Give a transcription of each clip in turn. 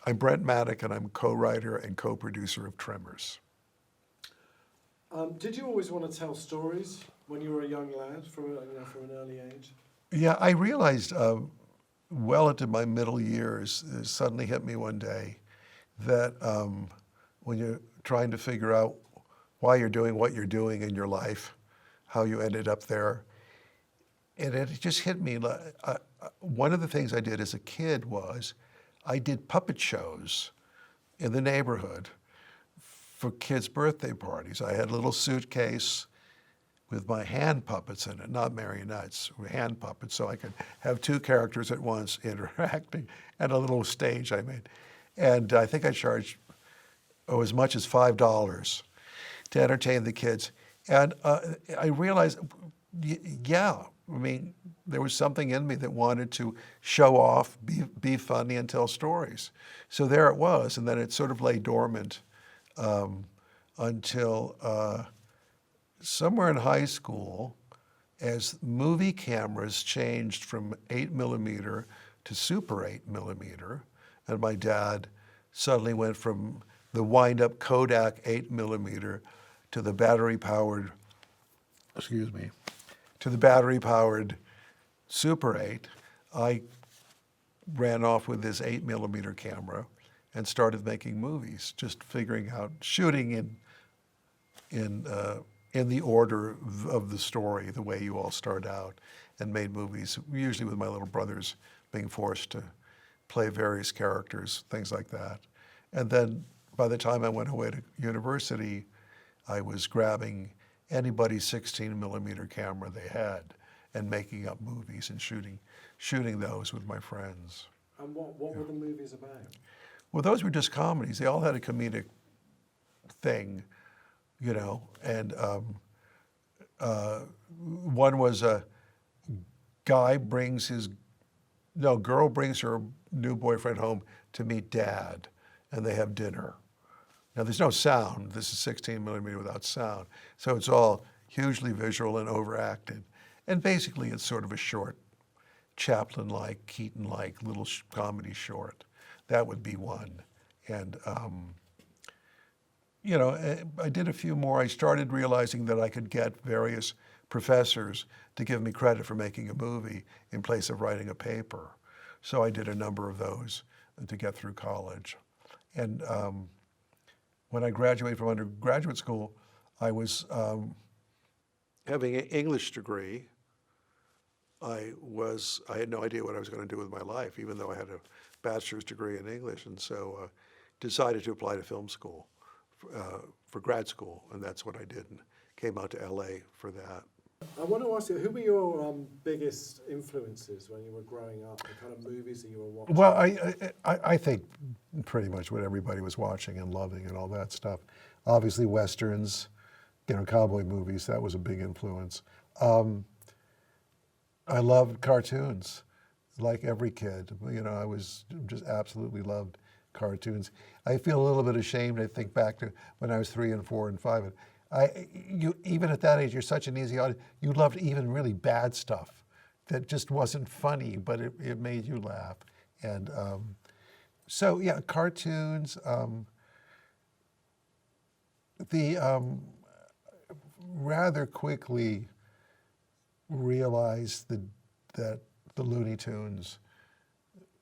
I'm Brent Maddock, and I'm co-writer and co-producer of Tremors. Did you always want to tell stories when you were a young lad, from an early age? Yeah, I realized well into my middle years, it suddenly hit me one day that when you're trying to figure out why you're doing what you're doing in your life, how you ended up there, and it just hit me. One of the things I did as a kid was I did puppet shows in the neighborhood for kids' birthday parties. I had a little suitcase with my hand puppets in it, not marionettes, hand puppets, so I could have two characters at once interacting, and a little stage I made. And I think I charged as much as $5 to entertain the kids. And I realized, yeah, I mean, there was something in me that wanted to show off, be funny, and tell stories. So there it was, and then it sort of lay dormant until somewhere in high school, as movie cameras changed from 8mm to Super 8mm, and my dad suddenly went from the wind-up Kodak 8mm to the battery-powered, to the battery-powered Super 8, I ran off with this 8mm camera and started making movies, just figuring out, shooting in the order of the story, the way you all start out, and made movies, usually with my little brothers being forced to play various characters, things like that. And then by the time I went away to university, I was grabbing anybody's 16mm camera they had and making up movies and shooting those with my friends. And what were the movies about? Well, those were just comedies. They all had a comedic thing, you know, and one was a girl brings her new boyfriend home to meet dad, and they have dinner. Now, there's no sound. This is 16mm without sound. So it's all hugely visual and overacted. And basically, it's sort of a short, Chaplin-like, Keaton-like little comedy short. That would be one. And, you know, I did a few more. I started realizing that I could get various professors to give me credit for making a movie in place of writing a paper. So I did a number of those to get through college. And when I graduated from undergraduate school, I was having an English degree. I had no idea what I was going to do with my life, even though I had a bachelor's degree in English, and so decided to apply to film school for grad school, and that's what I did, and came out to LA for that. I want to ask you, who were your biggest influences when you were growing up, the kind of movies that you were watching? Well, I think pretty much what everybody was watching and loving and all that stuff. Obviously, Westerns, you know, cowboy movies, that was a big influence. I loved cartoons, like every kid. You know, I was just absolutely loved cartoons. I feel a little bit ashamed. I think back to when I was 3 and 4 and 5. Even at that age, you're such an easy audience. You loved even really bad stuff that just wasn't funny, but it made you laugh. And so, yeah, cartoons. Rather quickly realized that the Looney Tunes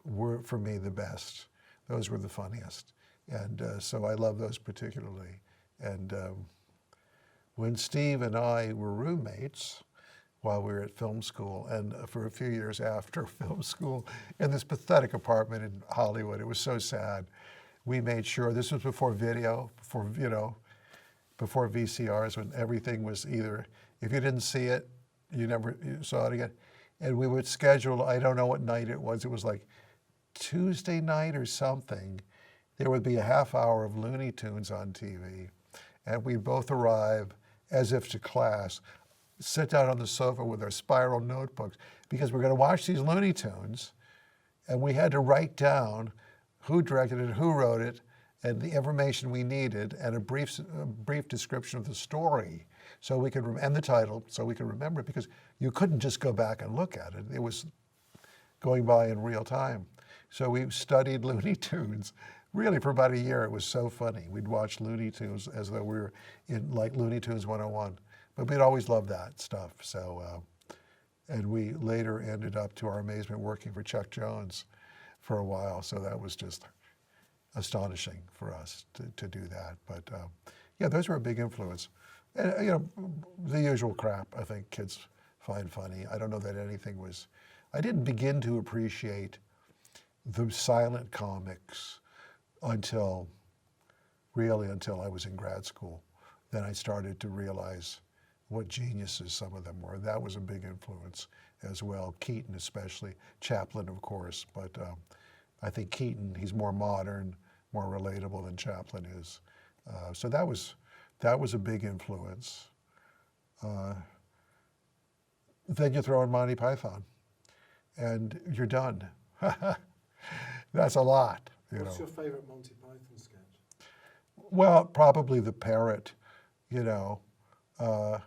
were, for me, the best. Those were the funniest. And so I love those particularly. And when Steve and I were roommates while we were at film school, and for a few years after film school, in this pathetic apartment in Hollywood, it was so sad. We made sure, this was before video, before VCRs, when everything was either, if you didn't see it, you never saw it again. And we would schedule, I don't know what night it was like Tuesday night or something, there would be a half hour of Looney Tunes on TV. And we'd both arrive as if to class, sit down on the sofa with our spiral notebooks, because we're gonna watch these Looney Tunes, and we had to write down who directed it, who wrote it, and the information we needed, and a brief description of the story, so we could, and the title, so we could remember it, because you couldn't just go back and look at it. It was going by in real time. So we studied Looney Tunes really for about a year. It was so funny. We'd watch Looney Tunes as though we were in like Looney Tunes 101. But we'd always loved that stuff. So, and we later ended up, to our amazement, working for Chuck Jones for a while. So that was just astonishing for us to do that. But yeah, those were a big influence. And the usual crap I think kids find funny. I don't know that anything was, I didn't begin to appreciate the silent comics until I was in grad school. Then I started to realize what geniuses some of them were. That was a big influence as well. Keaton especially, Chaplin of course, but I think Keaton, he's more modern, more relatable than Chaplin is. So that was a big influence. Then you throw in Monty Python and you're done. That's a lot. What's your favorite Monty Python sketch? Well, probably the parrot, but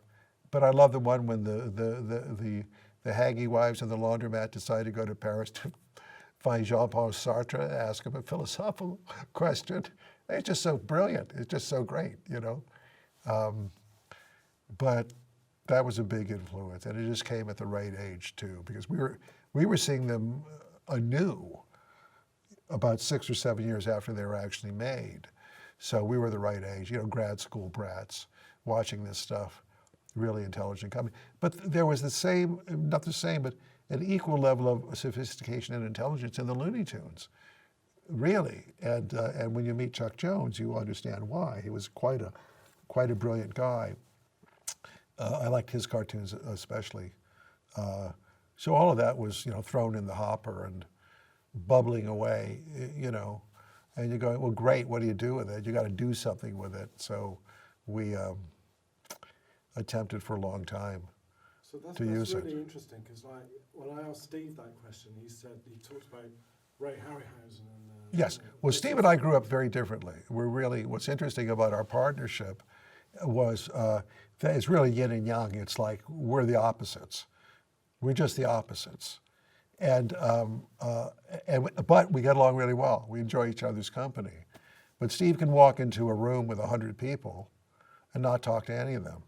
I love the one when the Haggy wives and the laundromat decide to go to Paris to find Jean-Paul Sartre and ask him a philosophical question. It's just so brilliant. It's just so great, But that was a big influence, and it just came at the right age too, because we were seeing them anew about 6 or 7 years after they were actually made. So we were the right age, grad school brats, watching this stuff, really intelligent comedy. But there was not the same, but an equal level of sophistication and intelligence in the Looney Tunes, really. And when you meet Chuck Jones, you understand why. He was quite a brilliant guy. I liked his cartoons especially. So all of that was, thrown in the hopper and bubbling away, and you're going, well, great, what do you do with it? You got to do something with it. So we attempted for a long time to use it. That's really interesting, because when I asked Steve that question, he talked about Ray Harryhausen. And, yes, well, Steve and I grew up very differently. What's interesting about our partnership was that it's really yin and yang. It's like we're the opposites. We're just the opposites. But we get along really well. We enjoy each other's company. But Steve can walk into a room with 100 people and not talk to any of them,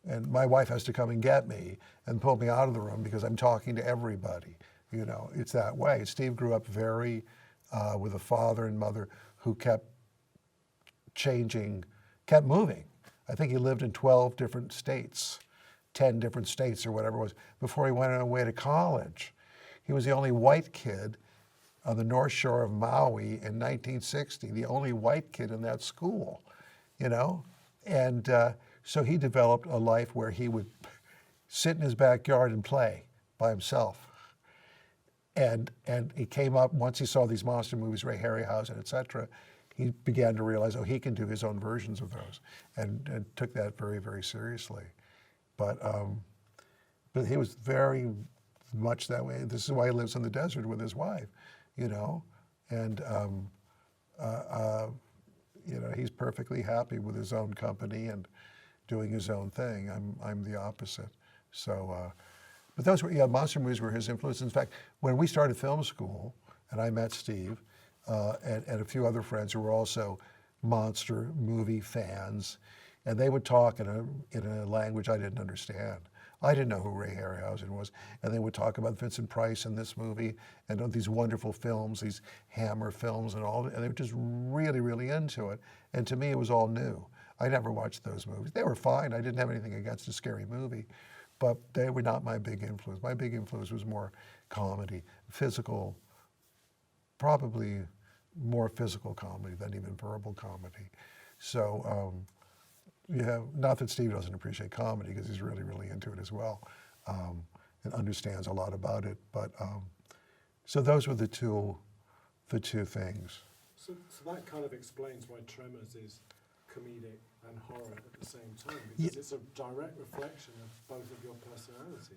And my wife has to come and get me and pull me out of the room because I'm talking to everybody. It's that way. Steve grew up with a father and mother who kept moving. I think he lived in 12 different states. 10 different states or whatever it was, before he went away to college. He was the only white kid on the North Shore of Maui in 1960, the only white kid in that school, And so he developed a life where he would sit in his backyard and play by himself. And he came up, once he saw these monster movies, Ray Harryhausen, et cetera, he began to realize, he can do his own versions of those, and took that very, very seriously. But he was very much that way. This is why he lives in the desert with his wife, and he's perfectly happy with his own company and doing his own thing. I'm the opposite. So, but those were monster movies were his influence. In fact, when we started film school, and I met Steve and a few other friends who were also monster movie fans. And they would talk in a language I didn't understand. I didn't know who Ray Harryhausen was. And they would talk about Vincent Price in this movie and these wonderful films, these Hammer films and all. And they were just really, really into it. And to me, it was all new. I never watched those movies. They were fine. I didn't have anything against a scary movie. But they were not my big influence. My big influence was more comedy, physical, probably more physical comedy than even verbal comedy. So, not that Steve doesn't appreciate comedy, because he's really, really into it as well, and understands a lot about it. But so those were the two things. So that kind of explains why Tremors is comedic and horror at the same time, because it's a direct reflection of both of your personalities.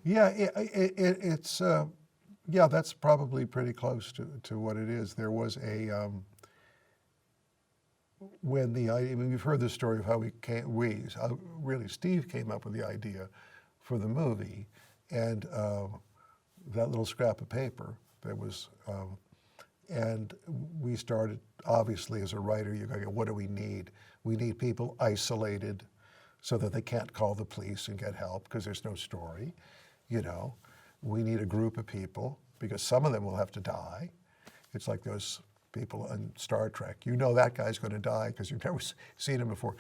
Yeah, that's probably pretty close to what it is. There was when you've heard the story of how Steve came up with the idea for the movie, and that little scrap of paper There was, and we started, obviously, as a writer, you go, what do we need? We need people isolated so that they can't call the police and get help because there's no story. You know, we need a group of people because some of them will have to die. It's like those people in Star Trek. You know that guy's going to die because you've never seen him before.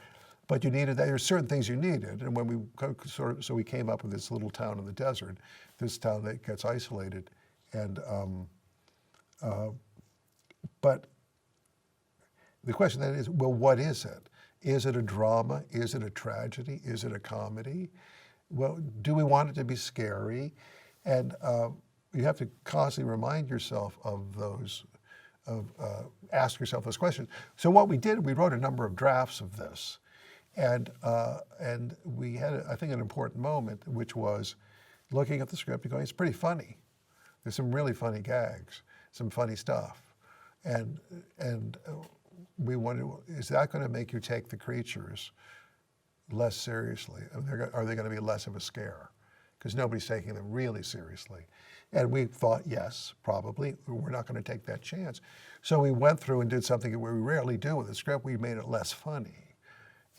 But you needed that. There's certain things you needed. And when we so we came up with this little town in the desert, this town that gets isolated. And, but the question then is, well, what is it? Is it a drama? Is it a tragedy? Is it a comedy? Well, do we want it to be scary? And you have to constantly remind yourself of those, ask yourself those questions. So what we did, we wrote a number of drafts of this. And we had, I think, an important moment, which was looking at the script and going, it's pretty funny. There's some really funny gags, some funny stuff. And we wondered, is that going to make you take the creatures less seriously? Are they going to be less of a scare? Because nobody's taking them really seriously. And we thought, yes, probably. We're not going to take that chance. So we went through and did something that we rarely do with the script. We made it less funny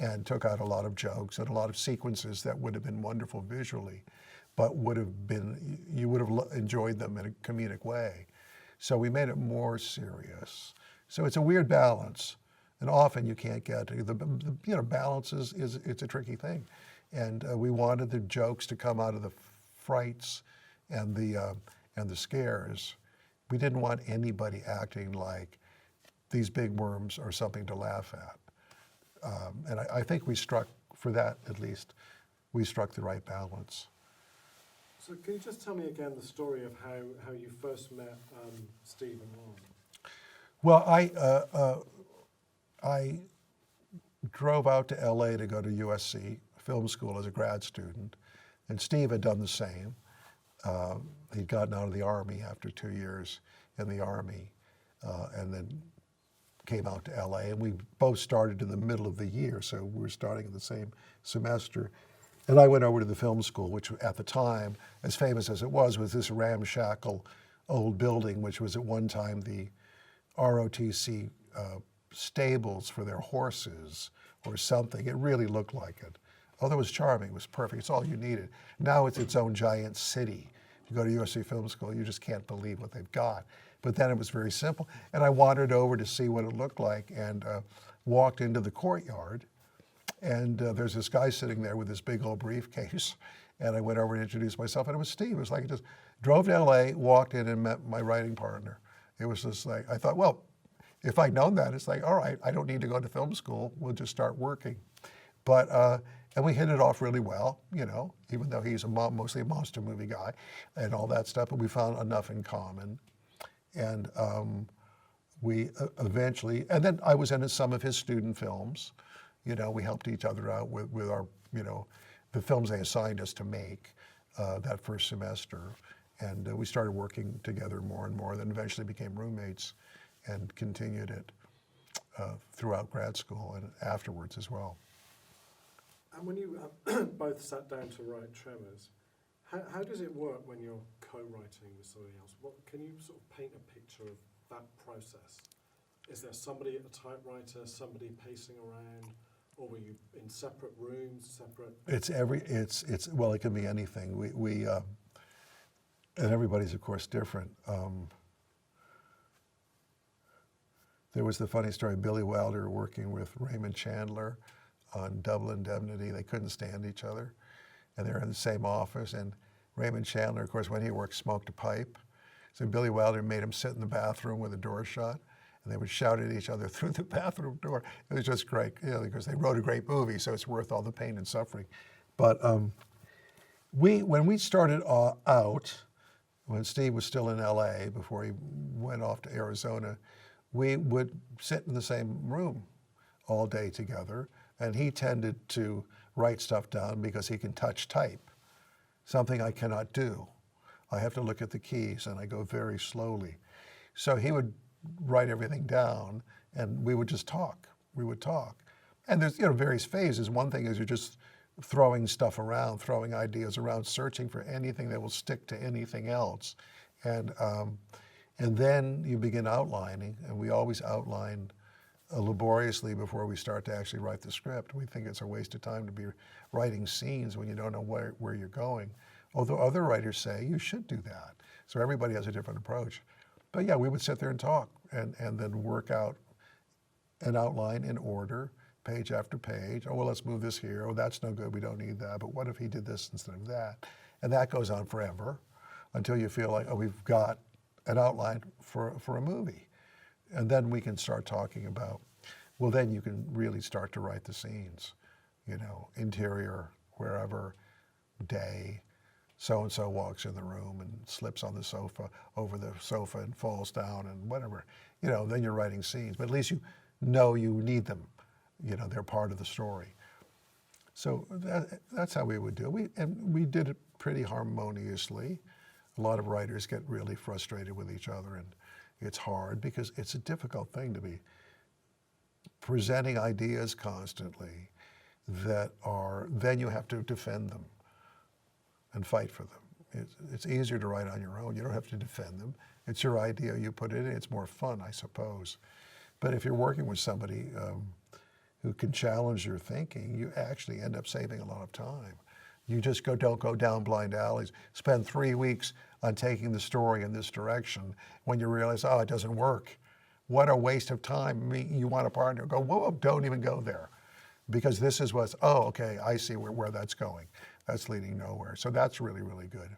and took out a lot of jokes and a lot of sequences that would have been wonderful visually, but would have been, you would have enjoyed them in a comedic way. So we made it more serious. So it's a weird balance, and often you can't get the balance it's a tricky thing, and we wanted the jokes to come out of the frights and the scares. We didn't want anybody acting like these big worms are something to laugh at, and I think we struck, for that at least, we struck the right balance. So can you just tell me again the story of how you first met Steve and Lauren? Well, I drove out to LA to go to USC film school as a grad student, and Steve had done the same. He'd gotten out of the Army after 2 years in the Army, and then came out to LA, and we both started in the middle of the year, so we were starting in the same semester. And I went over to the film school, which at the time, as famous as it was this ramshackle old building, which was at one time the ROTC stables for their horses or something. It really looked like it. Although it was charming, it was perfect. It's all you needed. Now it's its own giant city. You go to USC Film School, you just can't believe what they've got. But then it was very simple. And I wandered over to see what it looked like and walked into the courtyard. And there's this guy sitting there with this big old briefcase. And I went over and introduced myself, and it was Steve. It was like I just drove to LA, walked in, and met my writing partner. It was just like, I thought, well, if I'd known that, it's like, all right, I don't need to go to film school. We'll just start working. But, and we hit it off really well, you know, even though he's mostly a monster movie guy and all that stuff, but we found enough in common. And we eventually, and then I was in some of his student films. You know, we helped each other out with our, you know, the films they assigned us to make that first semester. And we started working together more and more, then eventually became roommates and continued it throughout grad school and afterwards as well. And when you both sat down to write Tremors, how does it work when you're co-writing with somebody else? Can you sort of paint a picture of that process? Is there somebody at the typewriter, somebody pacing around, or were you in separate rooms, separate? It's well, it can be anything. We and everybody's of course different. There was the funny story, Billy Wilder working with Raymond Chandler on Double Indemnity. They couldn't stand each other, and they were in the same office. And Raymond Chandler, of course, when he worked, smoked a pipe. So Billy Wilder made him sit in the bathroom with the door shut, and they would shout at each other through the bathroom door. It was just great, you know, because they wrote a great movie, so it's worth all the pain and suffering. But when we started out, when Steve was still in LA before he went off to Arizona, we would sit in the same room all day together, and he tended to write stuff down because he can touch type, something I cannot do. I have to look at the keys, and I go very slowly. So he would write everything down, and we would just talk. We would talk. And there's, you know, various phases. One thing is you're just throwing stuff around, throwing ideas around, searching for anything that will stick to anything else. And And then you begin outlining, and we always outline laboriously before we start to actually write the script. We think it's a waste of time to be writing scenes when you don't know where you're going. Although other writers say you should do that. So everybody has a different approach. But yeah, we would sit there and talk and then work out an outline in order, page after page. Oh, well, let's move this here. Oh, that's no good. We don't need that. But what if he did this instead of that? And that goes on forever until you feel like, oh, we've got an outline for a movie. And then we can start talking about, well, then you can really start to write the scenes, you know, interior, wherever, day, so-and-so walks in the room and slips on the sofa, over the sofa and falls down and whatever. You know, then you're writing scenes, but at least you know you need them. You know, they're part of the story. So that's how we would do it. We did it pretty harmoniously. A lot of writers get really frustrated with each other, and it's hard because it's a difficult thing to be presenting ideas constantly that are, then you have to defend them and fight for them. It's easier to write on your own. You don't have to defend them. It's your idea, you put it in. It's more fun, I suppose. But if you're working with somebody who can challenge your thinking, you actually end up saving a lot of time. You just don't go down blind alleys, spend 3 weeks on taking the story in this direction when you realize, oh, it doesn't work. What a waste of time. I mean, you want a partner, go, whoa, don't even go there. Because this is what's, oh, okay, I see where that's going. That's leading nowhere. So that's really, really good.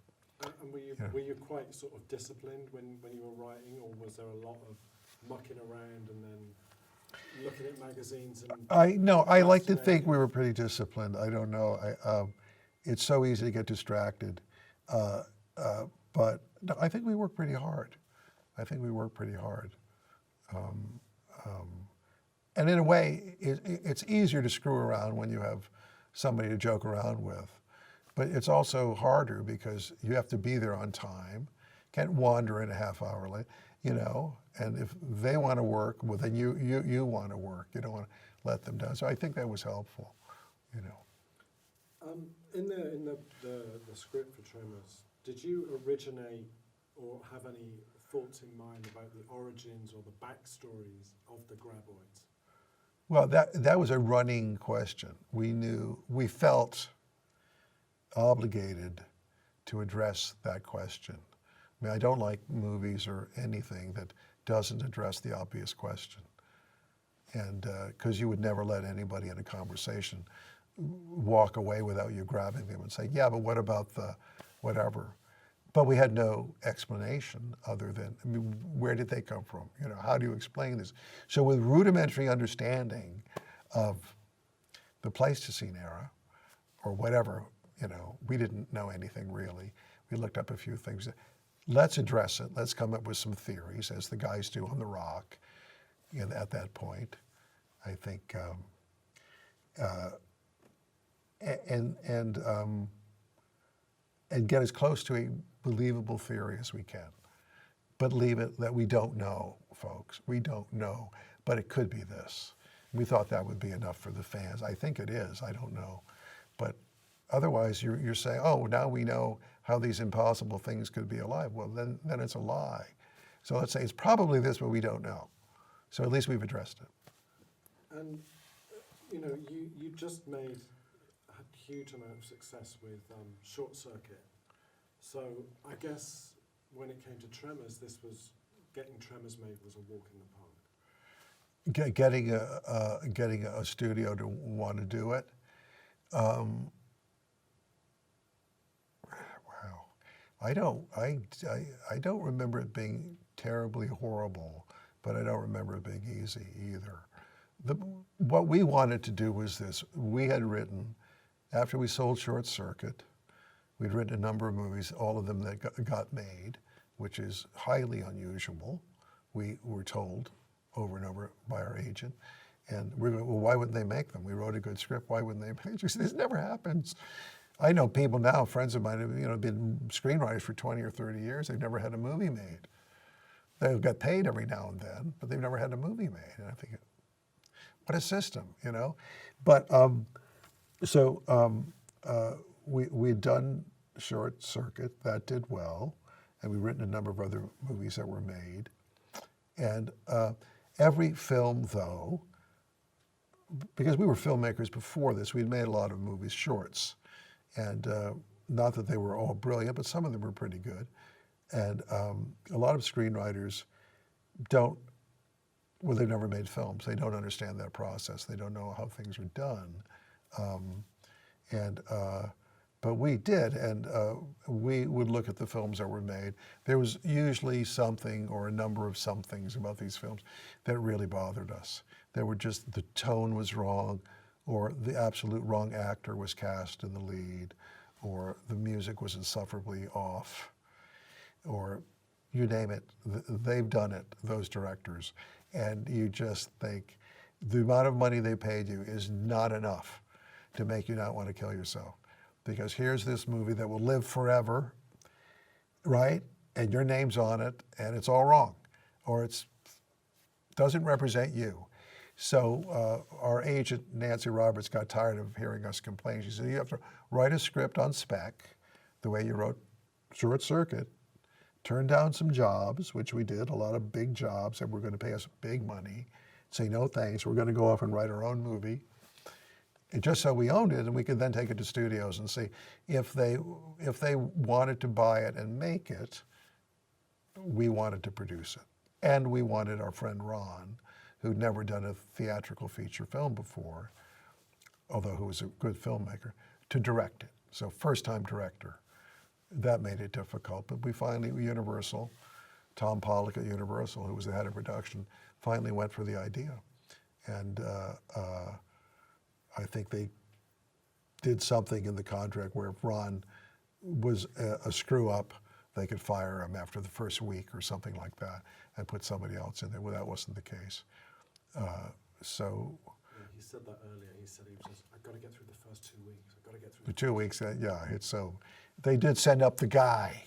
And were you quite sort of disciplined when you were writing, or was there a lot of mucking around and then looking at magazines? I like to think we were pretty disciplined. I don't know. It's so easy to get distracted. But no, I think we work pretty hard. And in a way, it's easier to screw around when you have somebody to joke around with. But it's also harder because you have to be there on time, can't wander in a half hour late, you know, and if they want to work, well, then you want to work. You don't want to let them down. So I think that was helpful, you know. In the script for Tremors, did you originate or have any thoughts in mind about the origins or the backstories of the Graboids? Well, that was a running question. We felt obligated to address that question. I mean, I don't like movies or anything that doesn't address the obvious question. And because you would never let anybody in a conversation walk away without you grabbing them and saying, yeah, but what about the whatever? But we had no explanation other than, I mean, where did they come from? You know, how do you explain this? So with rudimentary understanding of the Pleistocene era or whatever, you know, we didn't know anything really. We looked up a few things. Let's address it. Let's come up with some theories, as the guys do on The Rock, you know, at that point. I think, and get as close to a believable theory as we can. But leave it that we don't know, folks. We don't know, but it could be this. We thought that would be enough for the fans. I think it is, I don't know. But otherwise, you're saying, oh, now we know how these impossible things could be alive. Well, then it's a lie. So let's say it's probably this, but we don't know. So at least we've addressed it. And, you know, you just made a huge amount of success with Short Circuit. So I guess when it came to Tremors, getting Tremors made was a walk in the park. Getting a studio to want to do it. Wow. I don't remember it being terribly horrible, but I don't remember it being easy either. What we wanted to do was this. We had written, after we sold Short Circuit, we'd written a number of movies, all of them that got made, which is highly unusual. We were told over and over by our agent. And we were, well, why wouldn't they make them? We wrote a good script, why wouldn't they make it? This never happens. I know people now, friends of mine, have been screenwriters for 20 or 30 years. They've never had a movie made. They've got paid every now and then, but they've never had a movie made. And I think, what a system, you know? But we'd done Short Circuit, that did well. and we've written a number of other movies that were made. And every film, though, because we were filmmakers before this, we'd made a lot of movies, shorts. And not that they were all brilliant, but some of them were pretty good. And a lot of screenwriters don't, well, they've never made films. They don't understand that process. They don't know how things are done. But we did, and we would look at the films that were made. There was usually something or a number of somethings about these films that really bothered us. There were just, the tone was wrong, or the absolute wrong actor was cast in the lead, or the music was insufferably off, or you name it. They've done it, those directors. And you just think the amount of money they paid you is not enough to make you not want to kill yourself. Because here's this movie that will live forever, right? And your name's on it, and it's all wrong, or it doesn't represent you. So our agent, Nancy Roberts, got tired of hearing us complain. She said, you have to write a script on spec, the way you wrote Short Circuit, turn down some jobs, which we did, a lot of big jobs that were going to pay us big money, say, no thanks, we're going to go off and write our own movie. And just so we owned it, and we could then take it to studios and see if they wanted to buy it and make it, we wanted to produce it. And we wanted our friend Ron, who'd never done a theatrical feature film before, although who was a good filmmaker, to direct it. So first-time director. That made it difficult, but we finally, Universal, Tom Pollock at Universal, who was the head of production, finally went for the idea. And I think they did something in the contract where if Ron was a screw up, they could fire him after the first week or something like that and put somebody else in there. Well, that wasn't the case. So. Yeah, he said that earlier. He said he was just, I've got to get through the first 2 weeks. I've got to get through the 2 weeks, yeah. It's so. They did send up the guy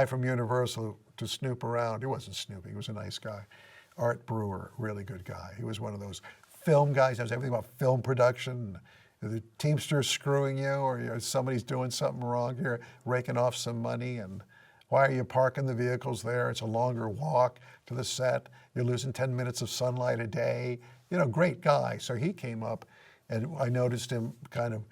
from Universal to snoop around. He wasn't snooping, he was a nice guy. Art Brewer, really good guy. He was one of those film guys, knows everything about film production. The Teamster's screwing you, or somebody's doing something wrong, you're raking off some money, and why are you parking the vehicles there? It's a longer walk to the set. You're losing 10 minutes of sunlight a day. Great guy. So he came up, and I noticed him kind of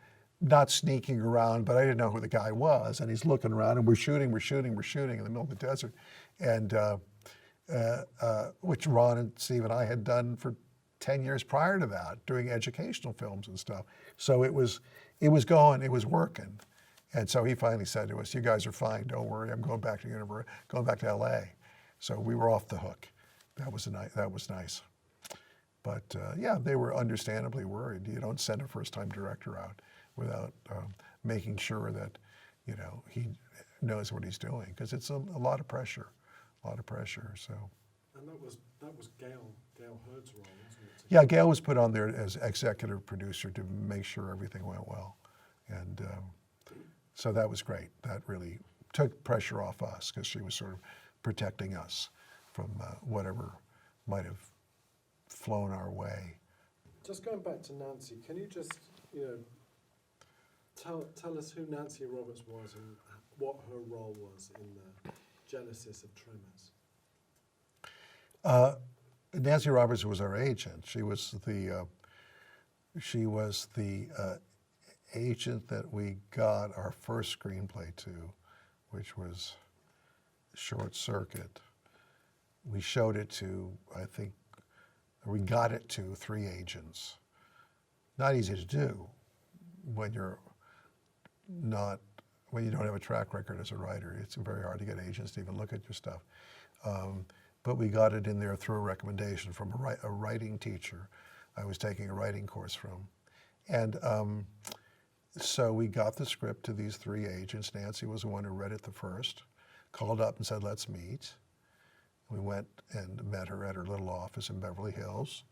not sneaking around, but I didn't know who the guy was. And he's looking around, and we're shooting in the middle of the desert, and which Ron and Steve and I had done for 10 years prior to that, doing educational films and stuff. So it was going, it was working. And so he finally said to us, you guys are fine, don't worry, I'm going back to going back to LA. So we were off the hook. That was nice. But yeah, they were understandably worried. You don't send a first-time director out without making sure that, he knows what he's doing, because it's a lot of pressure, so. And that was Gail Hurd's role, wasn't it? Yeah, Gail was put on there as executive producer to make sure everything went well. And so that was great. That really took pressure off us, because she was sort of protecting us from whatever might have flown our way. Just going back to Nancy, can you just, tell us who Nancy Roberts was and what her role was in the genesis of Tremors? Nancy Roberts was our agent. She was the agent that we got our first screenplay to, which was Short Circuit. We showed it to, we got it to 3 agents. Not easy to do when you don't have a track record as a writer. It's very hard to get agents to even look at your stuff. But we got it in there through a recommendation from a writing teacher I was taking a writing course from. And so we got the script to these 3 agents. Nancy was the one who read it the first, called up and said, let's meet. We went and met her at her little office in Beverly Hills.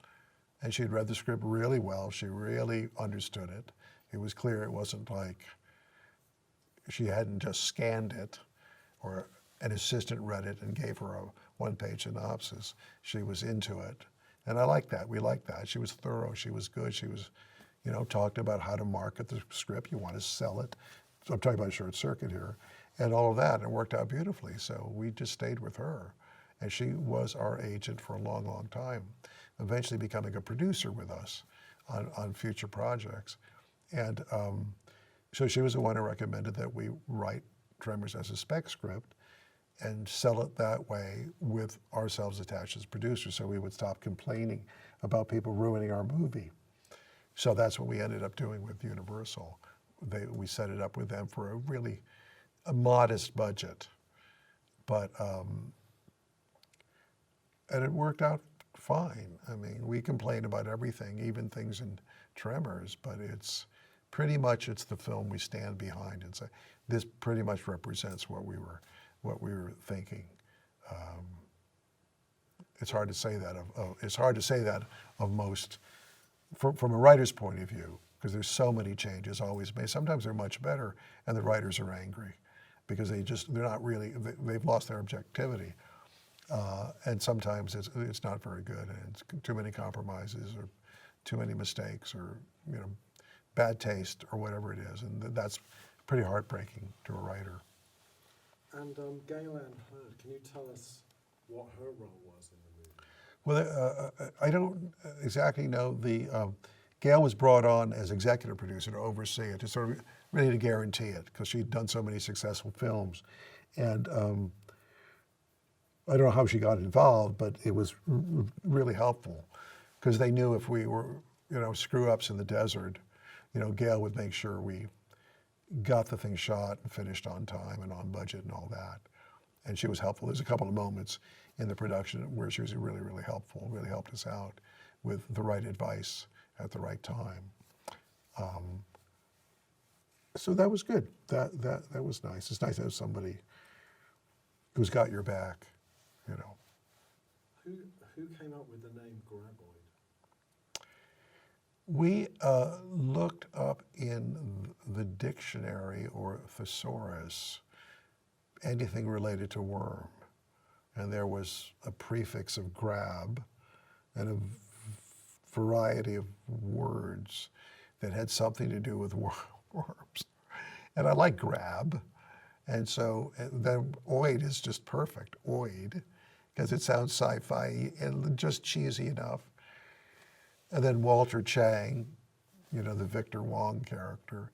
And she'd read the script really well. She really understood it. It was clear it wasn't like she hadn't just scanned it, or an assistant read it and gave her a one-page synopsis. She was into it. And I liked that. We liked that. She was thorough. She was good. She was, talked about how to market the script. You want to sell it. So I'm talking about Short Circuit here. and all of that, and it worked out beautifully. So we just stayed with her, and she was our agent for a long, long time, eventually becoming a producer with us on future projects. And so she was the one who recommended that we write Tremors as a spec script and sell it that way with ourselves attached as producers, so we would stop complaining about people ruining our movie. So that's what we ended up doing with Universal. We set it up with them for a modest budget, but and it worked out fine. I mean, we complain about everything, even things in Tremors, but it's pretty much the film we stand behind and say this pretty much represents what we were thinking. It's hard to say that of most, from a writer's point of view, because there's so many changes always made. Sometimes they're much better, and the writers are angry because they're not really, they've lost their objectivity, and sometimes it's not very good, and it's too many compromises or too many mistakes or bad taste or whatever it is, and that's pretty heartbreaking to a writer. And Gail Anne Hurd, can you tell us what her role was in the movie? Well, I don't exactly know. Gail was brought on as executive producer to oversee it, to sort of really to guarantee it, because she'd done so many successful films. And I don't know how she got involved, but it was really helpful, because they knew if we were, screw-ups in the desert, Gail would make sure we got the thing shot and finished on time and on budget and all that. And she was helpful. There's a couple of moments in the production where she was really, really helpful, really helped us out with the right advice at the right time. So that was good. That was nice. It's nice to have somebody who's got your back, Who came up with the name Graboid? We looked up in the dictionary or thesaurus anything related to worm, and there was a prefix of grab and a variety of words that had something to do with worms. And I like grab, and so then oid is just perfect, oid, because it sounds sci-fi and just cheesy enough. And then Walter Chang, the Victor Wong character,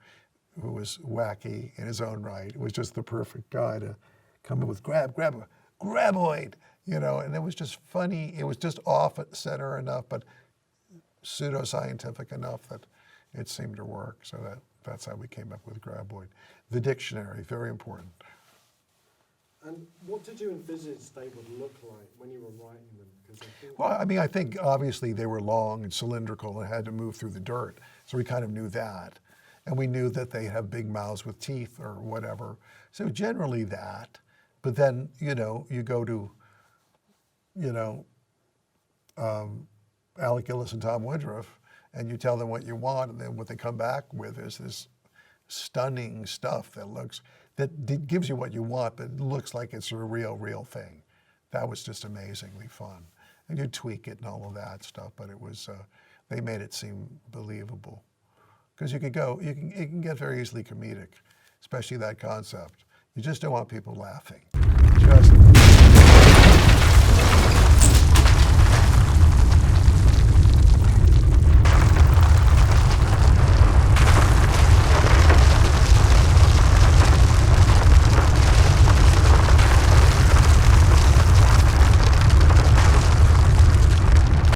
who was wacky in his own right, was just the perfect guy to come in with graboid, and it was just funny. It was just off at center enough, but pseudoscientific enough that it seemed to work. So that's how we came up with Graboid. The dictionary, very important. And what did you envisage they would look like when you were writing them? Well, I think obviously they were long and cylindrical and had to move through the dirt. So we kind of knew that. And we knew that they have big mouths with teeth or whatever. So generally that. But then, you go to, Alec Gillis and Tom Woodruff, and you tell them what you want, and then what they come back with is this stunning stuff that gives you what you want, but it looks like it's a real thing. That was just amazingly fun. And you tweak it and all of that stuff, but it was, they made it seem believable. Because it can get very easily comedic, especially that concept. You just don't want people laughing. Just